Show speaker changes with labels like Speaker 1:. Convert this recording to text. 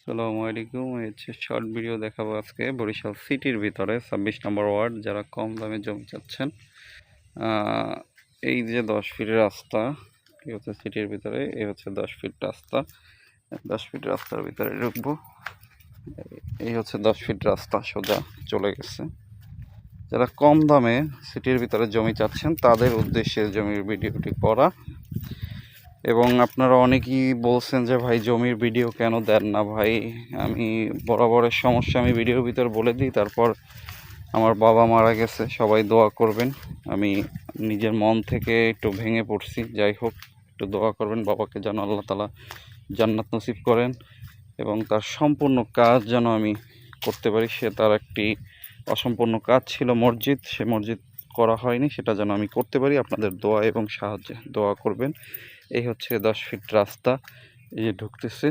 Speaker 1: আসসালামু আলাইকুম। এই হচ্ছে শর্ট ভিডিও দেখাবো আজকে বরিশাল সিটির ভিতরে 26 নম্বর ওয়ার্ড যারা কম দামে জমি চাচ্ছেন। এই যে 10 ফিট রাস্তা, এই হচ্ছে সিটির ভিতরে, এই হচ্ছে 10 ফিট রাস্তা। 10 ফিট রাস্তার ভিতরে ঢুকবো। এই হচ্ছে 10 ফিট রাস্তা সোজা চলে গেছে। যারা কম দামে সিটির ভিতরে জমি চাচ্ছেন তাদের উদ্দেশ্যে জমির ভিডিওটি করা। এবং আপনারা অনেকেই বলছেন যে ভাই জমির ভিডিও কেন দেন না ভাই। আমি বরাবরের সমস্যা আমি ভিডিওর ভিতর বলে দিই, তারপর আমার বাবা মারা গেছে, সবাই দোয়া করবেন। আমি নিজের মন থেকে একটু ভেঙে পড়ছি, যাই হোক একটু দোয়া করবেন বাবাকে যেন আল্লাহ তাআলা জান্নাত নসিব করেন এবং তার সম্পূর্ণ কাজ যেন আমি করতে পারি। সে তার একটি অসম্পূর্ণ কাজ ছিল মসজিদ, সে মসজিদ করা হয়নি, সেটা যেন আমি করতে পারি। আপনাদের দোয়া এবং সাহায্যে দোয়া করবেন। এই হচ্ছে 10 ফিট রাস্তা, এই যে ঢুকতেছে।